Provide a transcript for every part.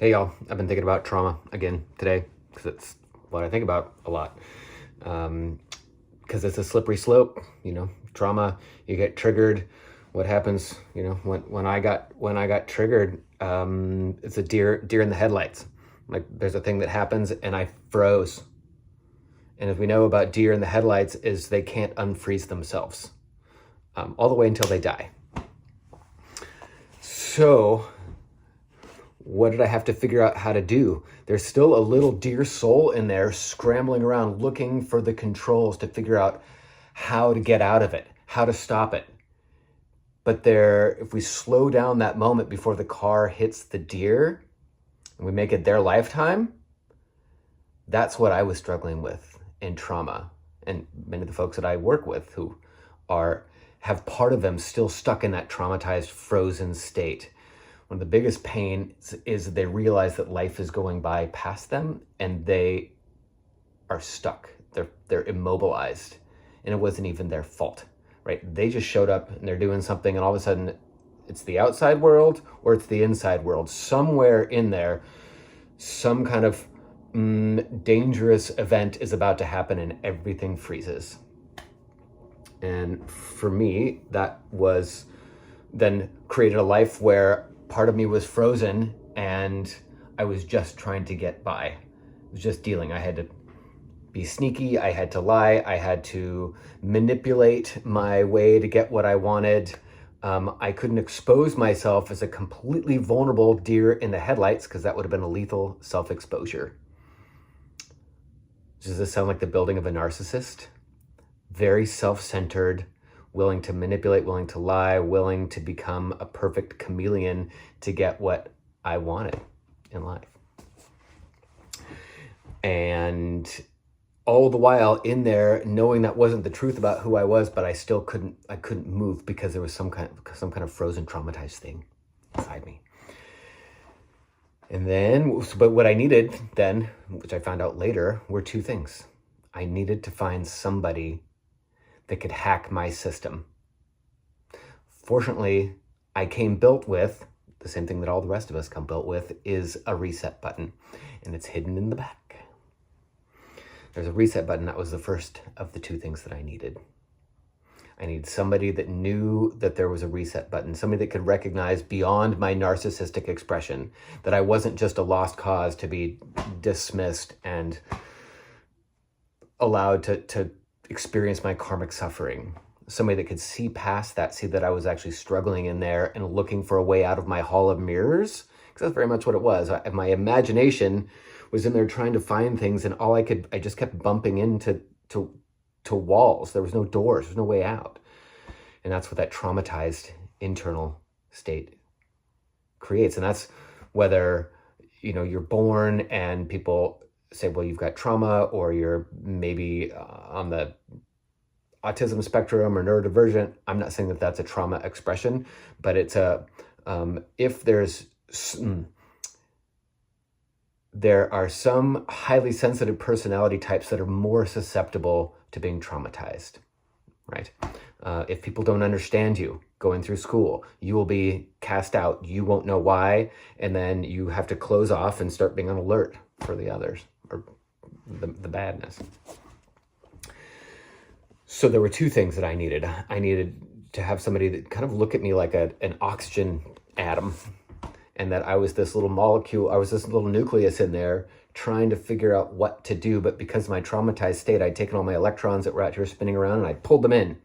Hey y'all, I've been thinking about trauma again today because it's what I think about a lot. Because it's a slippery slope, trauma, you get triggered. What happens, when I got triggered, it's a deer in the headlights. Like there's a thing that happens and I froze. And as we know about deer in the headlights is they can't unfreeze themselves all the way until they die. So what did I have to figure out how to do? There's still a little deer soul in there scrambling around looking for the controls to figure out how to get out of it, how to stop it. But if we slow down that moment before the car hits the deer and we make it their lifetime, that's what I was struggling with in trauma. And many of the folks that I work with who have part of them still stuck in that traumatized, frozen state. One of the biggest pains is they realize that life is going by past them and they are stuck. They're immobilized, and it wasn't even their fault, right? They just showed up and they're doing something, and all of a sudden it's the outside world or it's the inside world. Somewhere in there, some kind of dangerous event is about to happen and everything freezes. And for me, that was then created a life where part of me was frozen and I was just trying to get by. It was just dealing. I had to be sneaky. I had to lie. I had to manipulate my way to get what I wanted. I couldn't expose myself as a completely vulnerable deer in the headlights because that would have been a lethal self-exposure. Does this sound like the building of a narcissist? Very self-centered, willing to manipulate, willing to lie, willing to become a perfect chameleon to get what I wanted in life. And all the while in there, knowing that wasn't the truth about who I was, but I still couldn't move because there was some kind of frozen, traumatized thing inside me. And then, but what I needed then, which I found out later, were two things. I needed to find somebody that could hack my system. Fortunately, I came built with the same thing that all the rest of us come built with, is a reset button, and it's hidden in the back. There's a reset button. That was the first of the two things that I needed. I needed somebody that knew that there was a reset button, somebody that could recognize beyond my narcissistic expression that I wasn't just a lost cause to be dismissed and allowed to experience my karmic suffering. Somebody that could see past that, see that I was actually struggling in there and looking for a way out of my hall of mirrors. Because that's very much what it was. My imagination was in there trying to find things, and I just kept bumping into walls. There was no doors, there's no way out. And that's what that traumatized internal state creates. And that's whether, you're born and people say, well, you've got trauma, or you're maybe on the autism spectrum or neurodivergent. I'm not saying that that's a trauma expression, but it's if there are some highly sensitive personality types that are more susceptible to being traumatized, right? If people don't understand you going through school, you will be cast out. You won't know why, and then you have to close off and start being on alert for the others or the badness. So there were two things that I needed. I needed to have somebody that kind of look at me like an oxygen atom, and that I was this little molecule, I was this little nucleus in there trying to figure out what to do. But because of my traumatized state, I'd taken all my electrons that were out here spinning around and I pulled them in.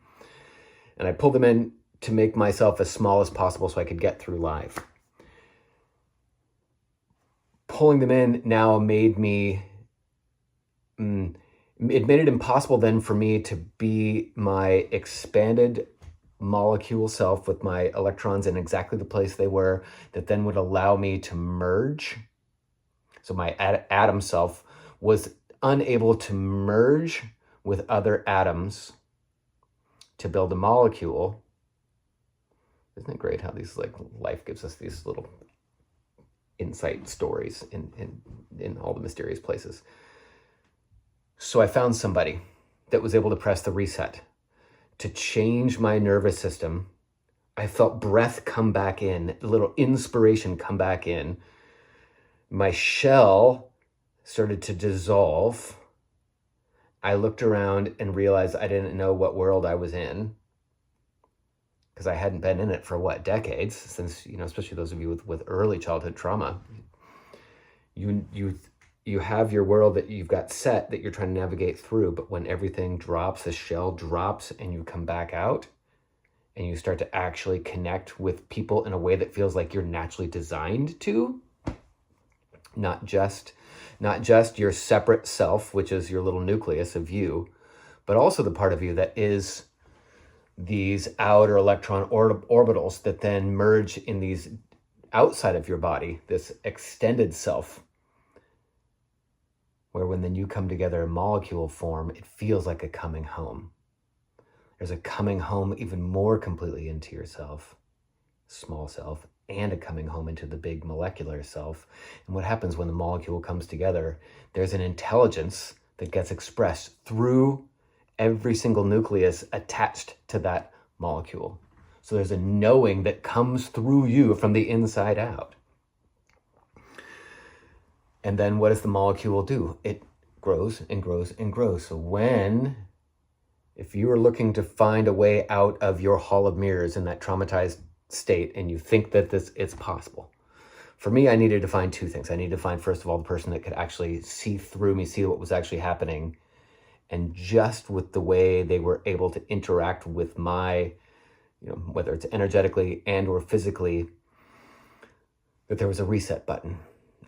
And I pulled them in to make myself as small as possible so I could get through life. Pulling them in now made it impossible then for me to be my expanded molecule self with my electrons in exactly the place they were, that then would allow me to merge. So my atom self was unable to merge with other atoms to build a molecule. Isn't it great how life gives us these little insight stories in all the mysterious places? So I found somebody that was able to press the reset to change my nervous system. I felt breath come back in, a little inspiration come back in, my shell started to dissolve. I looked around and realized I didn't know what world I was in, because I hadn't been in it for decades, since, especially those of you with early childhood trauma. You have your world that you've got set that you're trying to navigate through, but when everything drops, the shell drops, and you come back out and you start to actually connect with people in a way that feels like you're naturally designed to, not just your separate self, which is your little nucleus of you, but also the part of you that is these outer electron orbitals that then merge in these outside of your body, this extended self, where when then you come together in molecule form, it feels like a coming home. There's a coming home even more completely into yourself, small self, and a coming home into the big molecular self. And what happens when the molecule comes together, there's an intelligence that gets expressed through every single nucleus attached to that molecule. So there's a knowing that comes through you from the inside out. And then what does the molecule do? It grows and grows and grows. So if you are looking to find a way out of your hall of mirrors in that traumatized state, and you think that it's possible, for me, I needed to find two things. I needed to find, first of all, the person that could actually see through me, see what was actually happening, and just with the way they were able to interact with my, whether it's energetically and or physically, that there was a reset button.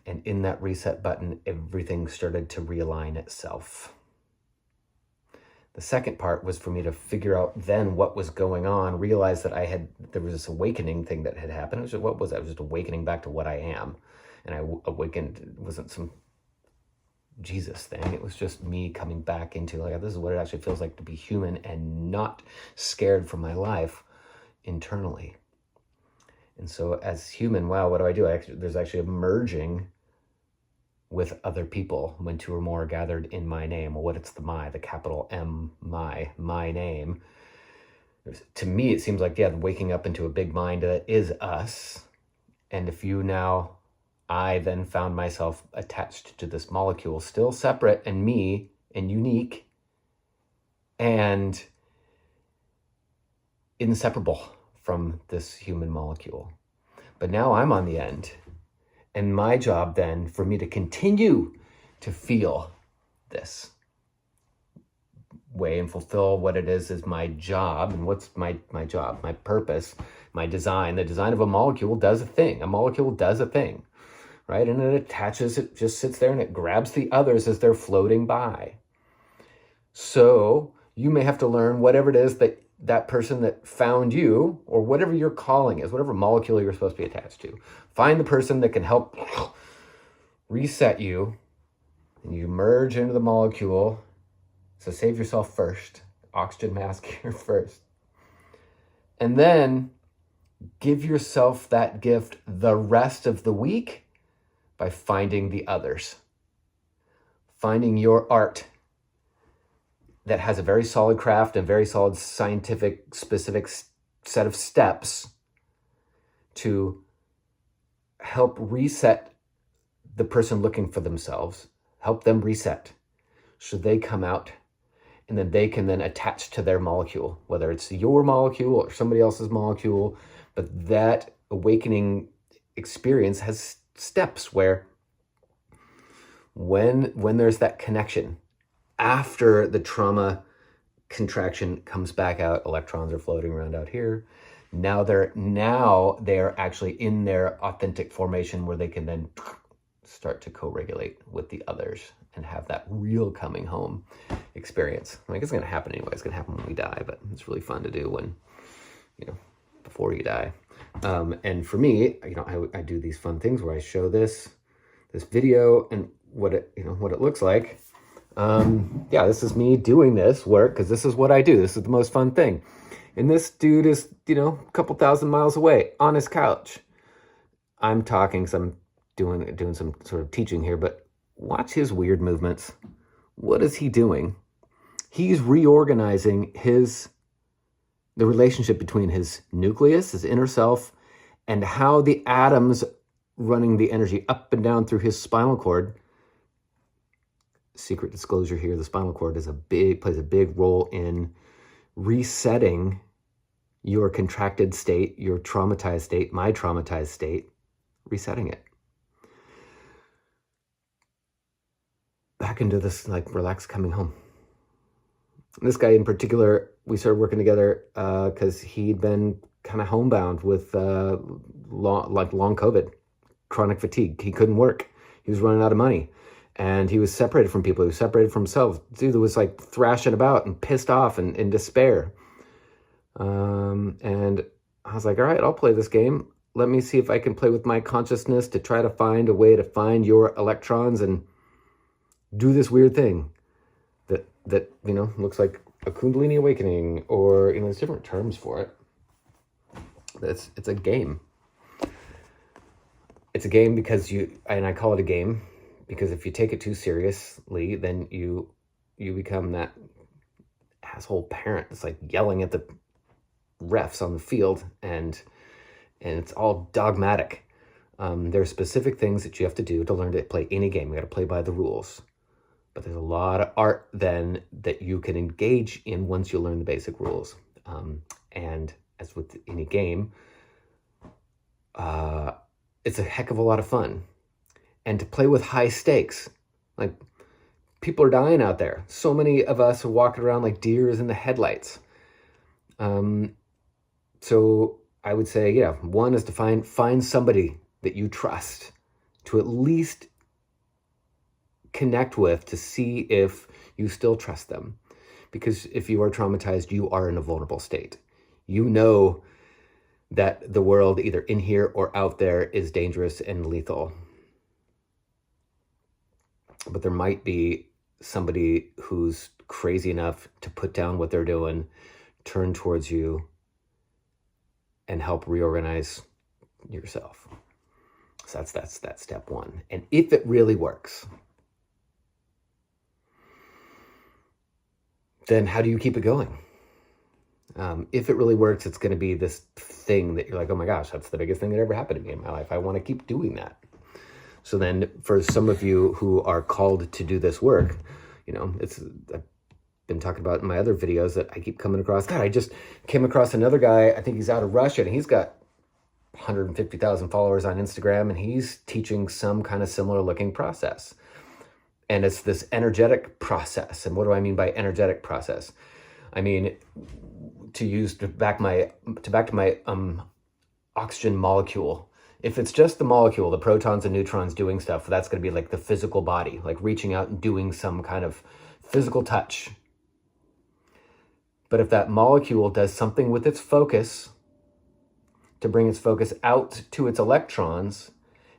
And in that reset button, everything started to realign itself. The second part was for me to figure out then what was going on, realize that there was this awakening thing that had happened. What was that? It was just awakening back to what I am. And I awakened, it wasn't some Jesus thing. It was just me coming back into, this is what it actually feels like to be human and not scared for my life internally. And so as human, wow, what do? There's actually a merging with other people when two or more are gathered in my name. Well, it's the capital M, my name. To me, it seems like, waking up into a big mind that is us. And I then found myself attached to this molecule, still separate and me and unique and inseparable from this human molecule. But now I'm on the end. And my job then, for me to continue to feel this way and fulfill what it is my job. And what's my job, my purpose, my design. The design of a molecule does a thing. A molecule does a thing, right? And it attaches, it just sits there and it grabs the others as they're floating by. So you may have to learn whatever it is that person that found you, or whatever your calling is, whatever molecule you're supposed to be attached to. Find the person that can help reset you, and you merge into the molecule. So save yourself first. Oxygen mask here first. And then give yourself that gift the rest of the week by finding the others. Finding your art that has a very solid craft and very solid scientific specific set of steps to help reset the person looking for themselves, help them reset so they come out, and then they can then attach to their molecule, whether it's your molecule or somebody else's molecule. But that awakening experience has steps where when there's that connection, after the trauma contraction comes back out, electrons are floating around out here. Now they're actually in their authentic formation where they can then start to co-regulate with the others and have that real coming home experience. It's going to happen anyway. It's going to happen when we die, but it's really fun to do when, before you die. And for me, I do these fun things where I show this video and what it looks like. This is me doing this work because this is what I do. This is the most fun thing. And this dude is, a couple thousand miles away on his couch. I'm talking, because I'm doing some sort of teaching here, but watch his weird movements. What is he doing? He's reorganizing the relationship between his nucleus, his inner self, and how the atoms running the energy up and down through his spinal cord. Secret disclosure here, the spinal cord plays a big role in resetting your contracted state, your traumatized state, my traumatized state, resetting it back into this like relaxed coming home. This guy in particular, we started working together because he'd been kind of homebound with long COVID, chronic fatigue. He couldn't work. He was running out of money. And he was separated from people. He was separated from himself. Dude was like thrashing about and pissed off and in despair. And I was like, all right, I'll play this game. Let me see if I can play with my consciousness to try to find a way to find your electrons and do this weird thing that looks like a Kundalini awakening, or there's different terms for it. It's a game. It's a game because I call it a game because if you take it too seriously, then you become that asshole parent that's like yelling at the refs on the field, and it's all dogmatic. There are specific things that you have to do to learn to play any game. You got to play by the rules. But there's a lot of art then that you can engage in once you learn the basic rules. And as with any game, it's a heck of a lot of fun. And to play with high stakes, like people are dying out there. So many of us are walking around like deers in the headlights. So I would say, yeah, one is to find somebody that you trust to at least connect with, to see if you still trust them. Because if you are traumatized, you are in a vulnerable state. You know that the world, either in here or out there, is dangerous and lethal. But there might be somebody who's crazy enough to put down what they're doing, turn towards you, and help reorganize yourself. So that's step one. And if it really works, then how do you keep it going? If it really works, it's going to be this thing that you're like, oh my gosh, that's the biggest thing that ever happened to me in my life. I want to keep doing that. So then for some of you who are called to do this work, I've been talking about in my other videos that I keep coming across. God, I just came across another guy, I think he's out of Russia, and he's got 150,000 followers on Instagram, and he's teaching some kind of similar looking process. And it's this energetic process. And what do I mean by energetic process? I mean, to back to my oxygen molecule. If it's just the molecule, the protons and neutrons doing stuff, that's going to be like the physical body, like reaching out and doing some kind of physical touch. But if that molecule does something with its focus to bring its focus out to its electrons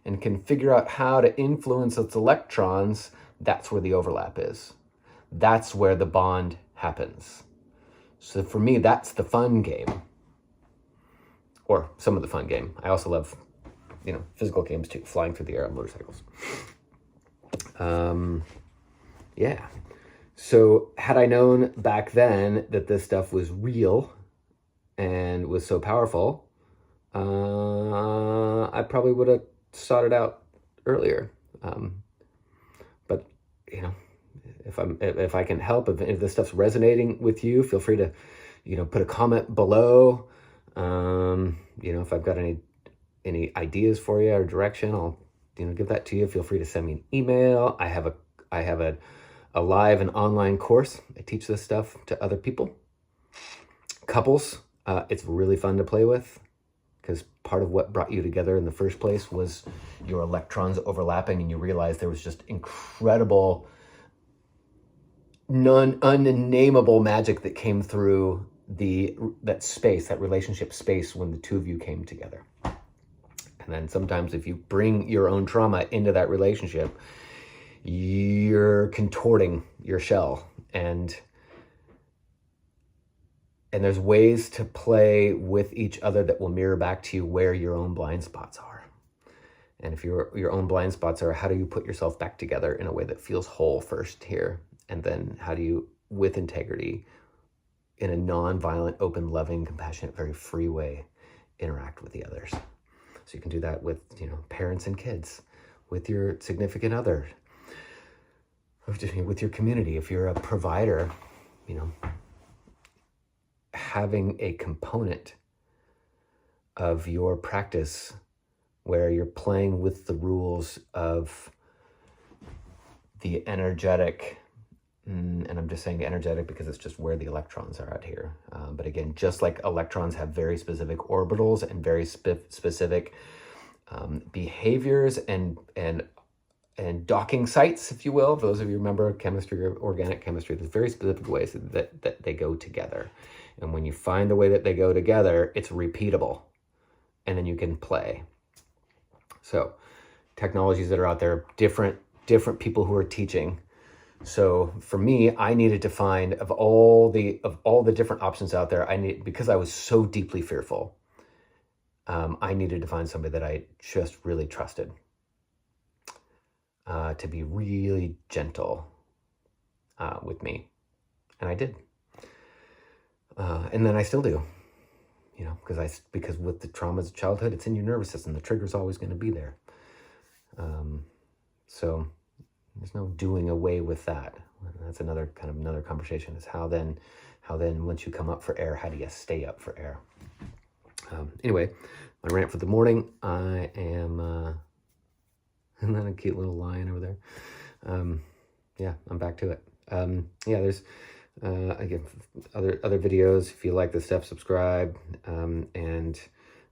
and can figure out how to influence its electrons, that's where the overlap is. That's where the bond happens. So for me, that's the fun game. Or some of the fun game. I also love, physical games too, flying through the air on motorcycles. Yeah. So had I known back then that this stuff was real and was so powerful, I probably would have sought it out earlier. But if I can help, if this stuff's resonating with you, feel free to, put a comment below. If I've got any ideas for you or direction, I'll, give that to you. Feel free to send me an email. I have a live and online course. I teach this stuff to other people, couples. It's really fun to play with because part of what brought you together in the first place was your electrons overlapping, and you realized there was just incredible, unnameable magic that came through that space, that relationship space when the two of you came together. And then sometimes if you bring your own trauma into that relationship, you're contorting your shell, and there's ways to play with each other that will mirror back to you where your own blind spots are. And if your own blind spots are, how do you put yourself back together in a way that feels whole first here? And then how do you, with integrity, in a non-violent, open, loving, compassionate, very free way, interact with the others? So you can do that with, parents and kids, with your significant other, with your community. If you're a provider, having a component of your practice where you're playing with the rules of the energetic, and I'm just saying energetic because it's just where the electrons are out here. But again, just like electrons have very specific orbitals and very specific behaviors and docking sites, if you will. For those of you who remember chemistry or organic chemistry, there's very specific ways that they go together. And when you find the way that they go together, it's repeatable. And then you can play. So technologies that are out there, different people who are teaching. So for me, I needed to find of all the different options out there, because I was so deeply fearful, I needed to find somebody that I just really trusted, to be really gentle with me. And I did. And then I still do, because with the traumas of childhood, it's in your nervous system. The trigger's always going to be there. So there's no doing away with that. That's another conversation, is how then once you come up for air, how do you stay up for air? Anyway, my rant for the morning, I am, isn't that a cute little lion over there? Yeah, I'm back to it. There's, again, other videos. If you like this stuff, subscribe. And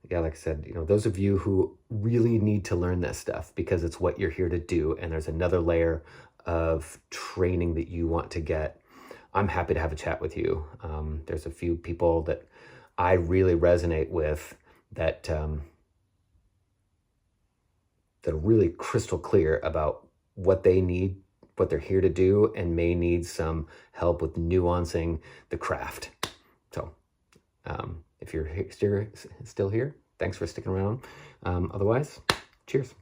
yeah, like I said, those of you who really need to learn this stuff because it's what you're here to do, and there's another layer of training that you want to get, I'm happy to have a chat with you. There's a few people that I really resonate with that are really crystal clear about what they need, what they're here to do, and may need some help with nuancing the craft. So if you're still here, thanks for sticking around. Otherwise, cheers.